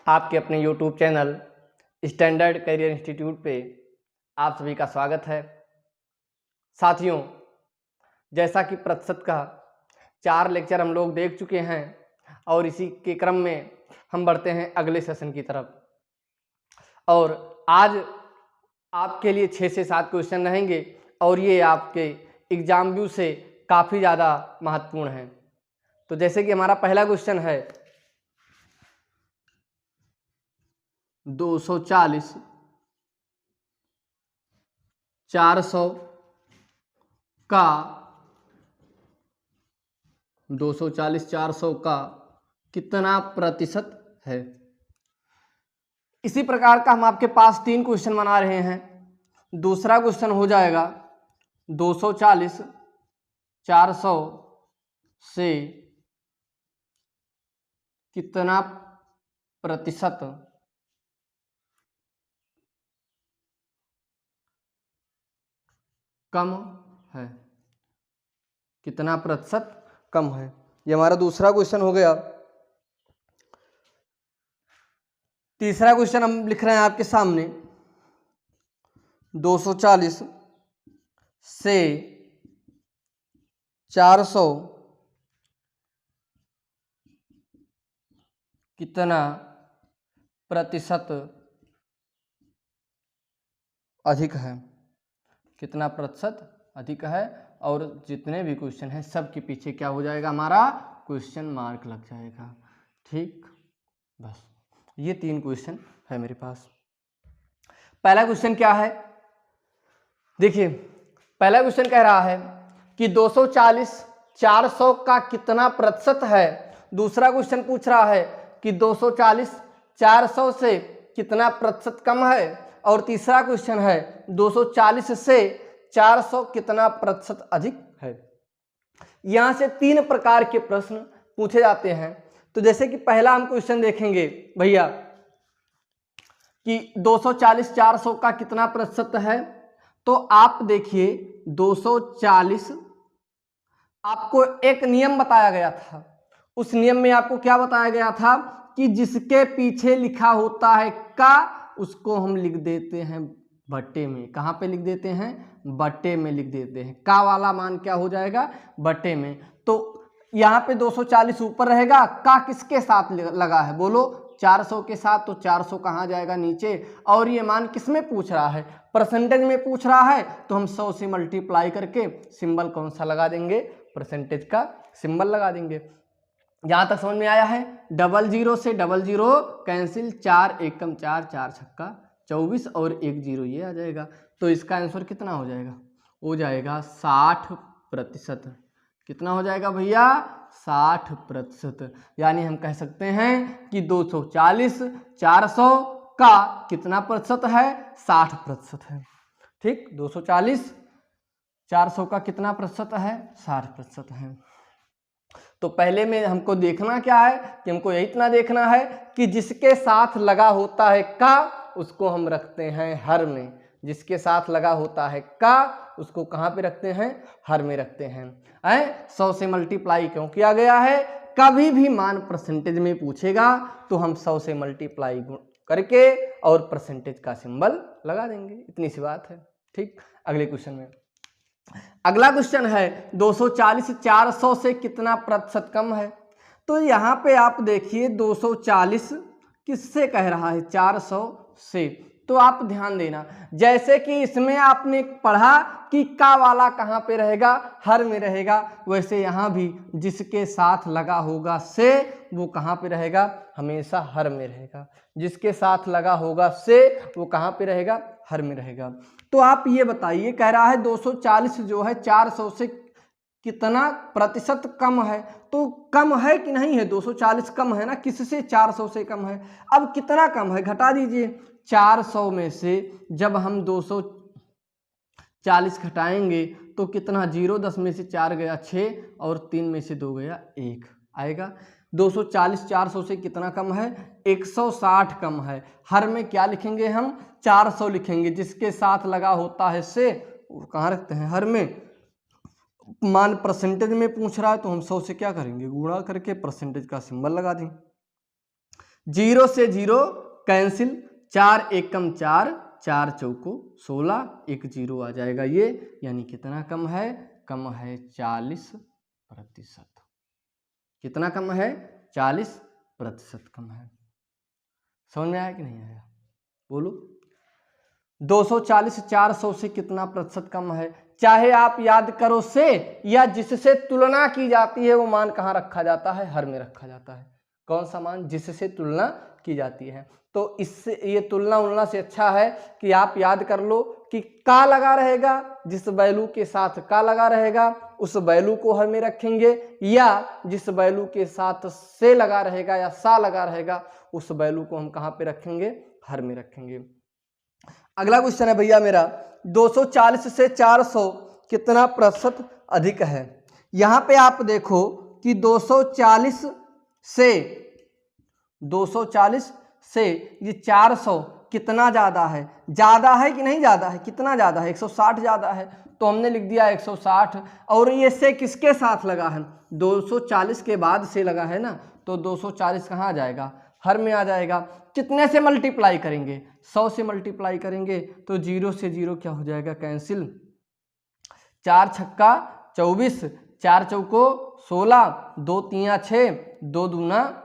आपके अपने YouTube channel standard career institute पे आप सभी का स्वागत है। साथियों, जैसा कि प्रतिशत का 4 लेक्चर हम लोग देख चुके हैं और इसी के क्रम में हम बढ़ते हैं अगले सेशन की तरफ। और आज आपके लिए 6 से 7 क्वेश्चन रहेंगे और ये आपके एग्जाम व्यू से काफ़ी ज़्यादा महत्वपूर्ण हैं। तो जैसे कि हमारा पहला क्वेश्चन है 240 400 का 240 400 का कितना प्रतिशत है। इसी प्रकार का हम आपके पास 3 क्वेश्चन बना रहे हैं। दूसरा क्वेश्चन हो जाएगा 240 400 से कितना प्रतिशत कम है, कितना प्रतिशत कम है। ये हमारा दूसरा क्वेश्चन हो गया। तीसरा क्वेश्चन हम लिख रहे हैं आपके सामने 240 से 400 कितना प्रतिशत अधिक है, कितना प्रतिशत अधिक है। और जितने भी क्वेश्चन हैं सब के पीछे क्या हो जाएगा, हमारा क्वेश्चन मार्क लग जाएगा। ठीक, बस ये 3 क्वेश्चन है मेरे पास। पहला क्वेश्चन क्या है, देखिए पहला क्वेश्चन कह रहा है कि 240 400 का कितना प्रतिशत है। दूसरा क्वेश्चन पूछ रहा है कि 240 400 से कितना प्रतिशत कम है। और तीसरा क्वेश्चन है 240 से 400 कितना प्रतिशत अधिक है। यहां से 3 प्रकार के प्रश्न पूछे जाते हैं। तो जैसे कि पहला हम क्वेश्चन देखेंगे भैया कि 240 400 का कितना प्रतिशत है। तो आप देखिए 240, आपको एक नियम बताया गया था। उस नियम में आपको क्या बताया गया था कि जिसके पीछे लिखा होता है का, उसको हम लिख देते हैं बट्टे में। कहाँ पे लिख देते हैं, बट्टे में लिख देते हैं। का वाला मान क्या हो जाएगा, बट्टे में। तो यहाँ पे 240 ऊपर रहेगा, का किसके साथ लगा है, बोलो 400 के साथ। तो 400 कहाँ जाएगा, नीचे। और ये मान किस में पूछ रहा है, परसेंटेज में पूछ रहा है। तो हम 100 से मल्टीप्लाई करके सिंबल कौन सा लगा देंगे, परसेंटेज का सिंबल लगा देंगे। यहां तक समझ में आया है। 00 से 00 कैंसिल, 4 एकम 4, 4 छक्का 24 और 1 0 ये आ जाएगा। तो इसका आंसर कितना हो जाएगा, हो जाएगा 60%। कितना हो जाएगा भैया, 60%। यानी हम कह सकते हैं कि 240 400 का कितना प्रतिशत है, 60% है। ठीक, 240 400 का कितना प्रतिशत है, 60% है। तो पहले में हमको देखना क्या है कि हमको यही इतना देखना है कि जिसके साथ लगा होता है का, उसको हम रखते हैं हर में। जिसके साथ लगा होता है का, उसको कहाँ पे रखते हैं, हर में रखते हैं। 100 से मल्टीप्लाई क्यों किया गया है, कभी भी मान परसेंटेज में पूछेगा तो हम 100 से मल्टीप्लाई करके और परसेंटेज का सिंबल लगा देंगे। इतनी सी बात है। ठीक, अगले क्वेश्चन में अगला क्वेश्चन है 240 400 से कितना प्रतिशत कम है। तो यहाँ पे आप देखिए 240 किससे कह रहा है, 400 से। तो आप ध्यान देना, जैसे कि इसमें आपने पढ़ा कि का वाला कहाँ पे रहेगा, हर में रहेगा, वैसे यहाँ भी जिसके साथ लगा होगा से, वो कहाँ पे रहेगा, हमेशा हर में रहेगा। जिसके साथ लगा होगा से, वो कहाँ पे रहेगा, हर में रहेगा। तो आप ये बताइए, कह रहा है 240 जो है 400 से कितना प्रतिशत कम है। तो कम है कि नहीं है, 240 कम है ना, किससे, 400 से कम है। अब कितना कम है, घटा दीजिए। 400 में से जब हम 240 घटाएंगे तो कितना, 0 10 में से 4 गया 6 और 3 में से 2 गया 1 आएगा। 240 400 से कितना कम है, 160 कम है। हर में क्या लिखेंगे हम, 400 लिखेंगे। जिसके साथ लगा होता है से, कहाँ रखते हैं, हर में। मान परसेंटेज में पूछ रहा है तो हम 100 से क्या करेंगे, गुणा करके परसेंटेज का सिंबल लगा दें। जीरो से जीरो कैंसिल, 4 एकम 4, 4 चौको 16, एक जीरो आ जाएगा ये, यानी कितना कम है? कम है 40%। कितना कम है? 40% कम है। समझ में आया कि नहीं आया? बोलो। 240 400 से कितना प्रतिशत कम है? चाहे आप याद करो से या जिससे तुलना की जाती है वो मान कहाँ रखा जाता है? हर में रखा जाता है। कौन सा मान? जिससे तुलना की जाती है। तो इससे ये तुलना उलना से अच्छा है कि आप याद कर लो कि का लगा रहेगा, जिस वैल्यू के साथ का लगा रहेगा उस वैल्यू को हर में रखेंगे, या जिस वैल्यू के साथ से लगा रहेगा या सा लगा रहेगा उस वैल्यू को हम कहाँ पे रखेंगे? हर में रखेंगे। अगला क्वेश्चन है भैया मेरा, 240 से 400 कितना प्रतिशत अधिक है? यहां पे आप देखो कि 240 से ये 400 कितना ज्यादा है? ज्यादा है कि नहीं ज्यादा है? कितना ज्यादा है? 160 ज्यादा है, तो हमने लिख दिया 160। और ये से किसके साथ लगा है? 240 के बाद से लगा है ना, तो 240 कहाँ आ जाएगा? हर में आ जाएगा। कितने से मल्टीप्लाई करेंगे? 100 से मल्टीप्लाई करेंगे, तो जीरो से जीरो क्या हो जाएगा? कैंसिल। 4 छक्का 24, 4 चौको 16, 2 तिया 6, 2 दूना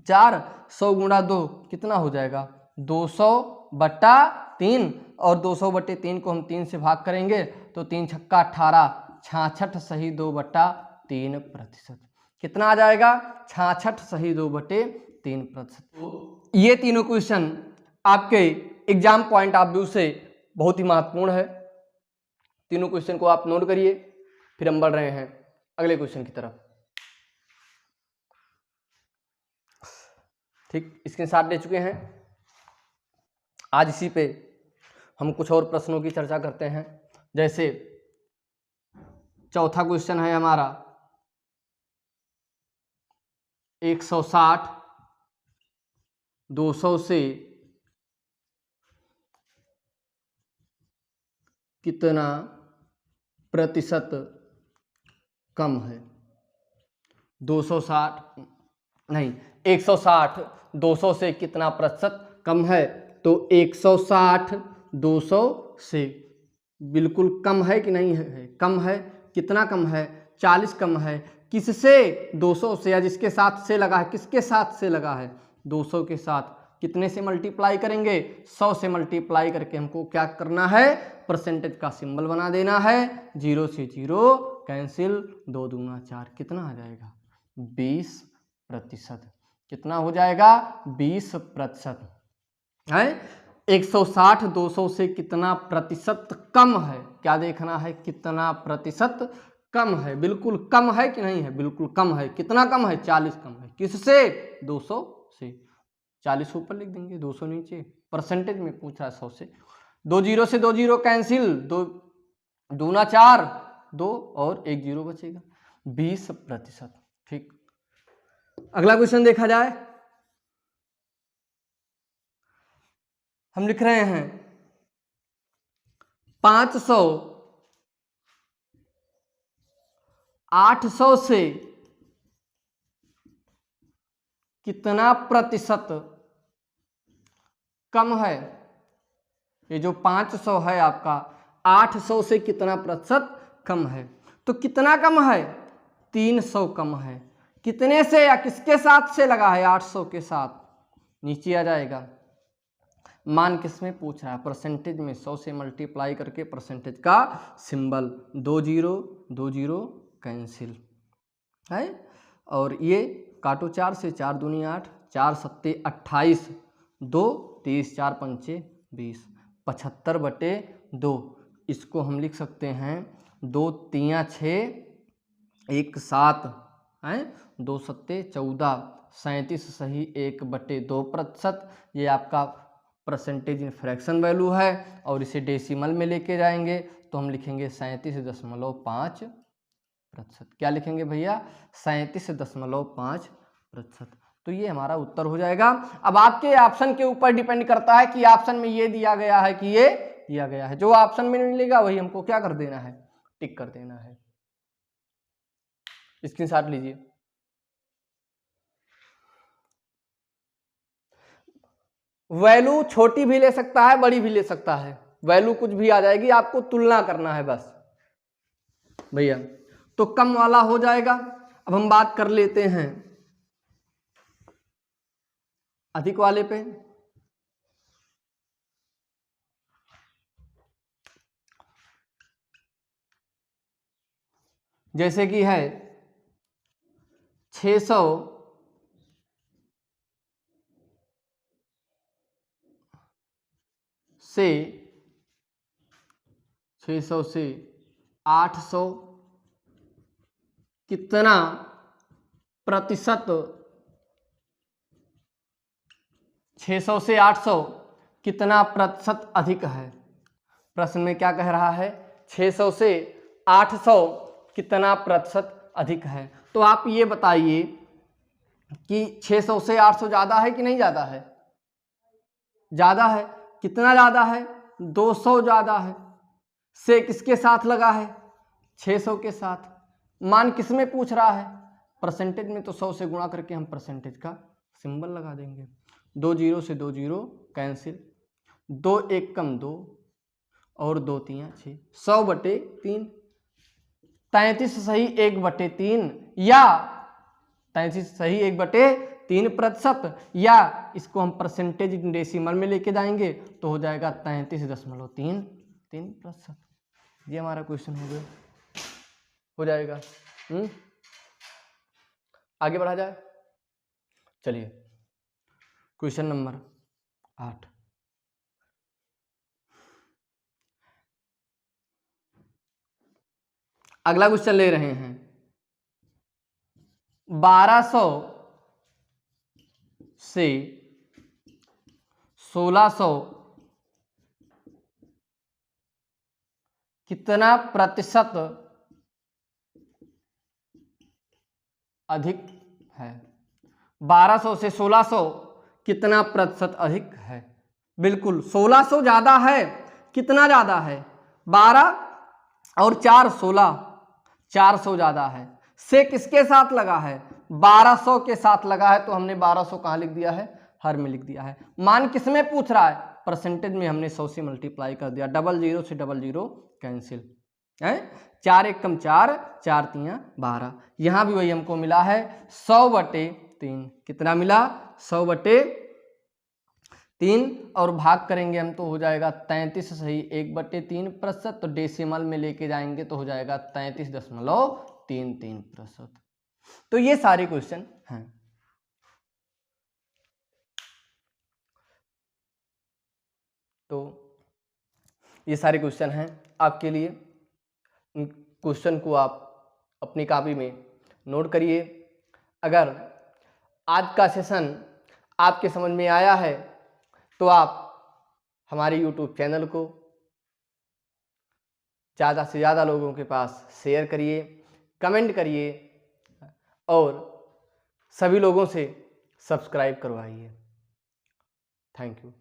4, 100 गुणा 2 कितना हो जाएगा? 200/3, और 200/3 को हम 3 से भाग करेंगे तो 3 छक्का 18, 66 सही 2/3%। कितना आ जाएगा? 66 सही 2/3%। ये तीनों क्वेश्चन आपके एग्जाम पॉइंट ऑफ व्यू से बहुत ही महत्वपूर्ण है। तीनों क्वेश्चन को आप नोट करिए, फिर हम बढ़ रहे हैं अगले क्वेश्चन की तरफ। ठीक, स्क्रीनशॉट ले चुके हैं। आज इसी पे हम कुछ और प्रश्नों की चर्चा करते हैं। जैसे चौथा क्वेश्चन है हमारा 160 200 से कितना प्रतिशत कम है? 260 नहीं, 160 200 से कितना प्रतिशत कम है? तो 160 200 से बिल्कुल कम है कि नहीं है? कम है। कितना कम है? 40 कम है। किससे? 200 से, या जिसके साथ से लगा है। किसके साथ से लगा है? 200 के साथ। कितने से मल्टीप्लाई करेंगे? 100 से मल्टीप्लाई करके हमको क्या करना है? परसेंटेज का सिंबल बना देना है। 0 से 0 कैंसिल, 2 दूना 4, कितना आ जाएगा? 20%। कितना हो जाएगा? 20% है। 160 200 से कितना प्रतिशत कम है? क्या देखना है? कितना प्रतिशत कम है? बिल्कुल कम है कि नहीं है? बिल्कुल कम है। कितना कम है? 40 कम है। किससे? 200 से। 40 ऊपर लिख देंगे, 200 नीचे। परसेंटेज में पूछ रहा है 100 से। 2 जीरो से 2 जीरो कैंसिल, 2 दूना 4, 2 और 1 जीरो बचेगा। 20%। ठीक, अगला क्वेश्चन देखा जाए। हम लिख रहे हैं 500 800 से कितना प्रतिशत कम है? ये जो 500 है आपका, 800 से कितना प्रतिशत कम है? तो कितना कम है? 300 कम है। कितने से या किसके साथ से लगा है? 800 के साथ। नीचे आ जाएगा। मान किस में पूछ रहा है? परसेंटेज में। 100 से मल्टीप्लाई करके परसेंटेज का सिंबल। 2 जीरो कैंसिल है। और ये काटो 4 से, 4 दूनी 8, 4 सत्ते 28, 2 30, 4 पंचे 20, 75/2। इसको हम लिख सकते हैं 2 तिया 6, 1 7 है, 2 सत्ते 14, 37 सही 1/2%। ये आपका परसेंटेज इन फ्रैक्शन वैल्यू है। और इसे डेसिमल में लेके जाएंगे तो हम लिखेंगे 37.5%। क्या लिखेंगे भैया? 37.5%। तो ये हमारा उत्तर हो जाएगा। अब आपके ऑप्शन के ऊपर डिपेंड करता है कि ऑप्शन में ये दिया गया है कि ये दिया गया है। जो ऑप्शन में मिलेगा वही हमको क्या कर देना है? टिक कर देना है। स्क्रीनशॉट लीजिए। वैल्यू छोटी भी ले सकता है, बड़ी भी ले सकता है, वैल्यू कुछ भी आ जाएगी, आपको तुलना करना है बस भैया। तो कम वाला हो जाएगा। अब हम बात कर लेते हैं अधिक वाले पे। जैसे कि है 600 से 800 कितना प्रतिशत, 600 से 800 कितना प्रतिशत अधिक है। प्रश्न में क्या कह रहा है, 600 से 800 कितना प्रतिशत अधिक है। तो आप ये बताइए कि 600 से 800 ज़्यादा है कि नहीं ज़्यादा है? ज़्यादा है। कितना ज़्यादा है? 200 ज़्यादा है। से किसके साथ लगा है? 600 के साथ। मान किस में पूछ रहा है? परसेंटेज में। तो 100 से गुणा करके हम परसेंटेज का सिंबल लगा देंगे। 2 जीरो से 2 जीरो कैंसिल, 2 एक कम 2 और 2 तियां 6, 100/3, 33 सही 1/3 या 33 सही 1/3 प्रतिशत, या इसको हम परसेंटेज डेसिमल में लेके जाएंगे तो हो जाएगा 33.33%। ये हमारा क्वेश्चन हो जाएगा। आगे बढ़ा जाए। चलिए क्वेश्चन नंबर 8। अगला क्वेश्चन ले रहे हैं 1200 से 1600 कितना प्रतिशत अधिक है। 1200 से 1600 कितना प्रतिशत अधिक है। बिल्कुल 1600 ज़्यादा है। कितना ज़्यादा है? 12 और 4 16, 400 ज़्यादा है। से किसके साथ लगा है? 1200 के साथ लगा है। तो हमने 1200 कहाँ लिख दिया है? हर में लिख दिया है। मान किस में पूछ रहा है? परसेंटेज में। हमने 100 से मल्टीप्लाई कर दिया। 00 से 00 कैंसिल है। 4 एक कम 4, 4 तियां 12। यहाँ भी वही हमको मिला है 100/3। कितना मिला? 100/3 और भाग करेंगे हम तो हो जाएगा 33 सही 1/3%। तो डेसिमल में लेके जाएंगे तो हो जाएगा 33.33%। तो ये सारे क्वेश्चन हैं। तो ये सारे क्वेश्चन हैं आपके लिए। क्वेश्चन को आप अपनी कॉपी में नोट करिए। अगर आज का सेशन आपके समझ में आया है तो आप हमारे YouTube चैनल को ज़्यादा से ज़्यादा लोगों के पास शेयर करिए, कमेंट करिए और सभी लोगों से सब्सक्राइब करवाइए। Thank you.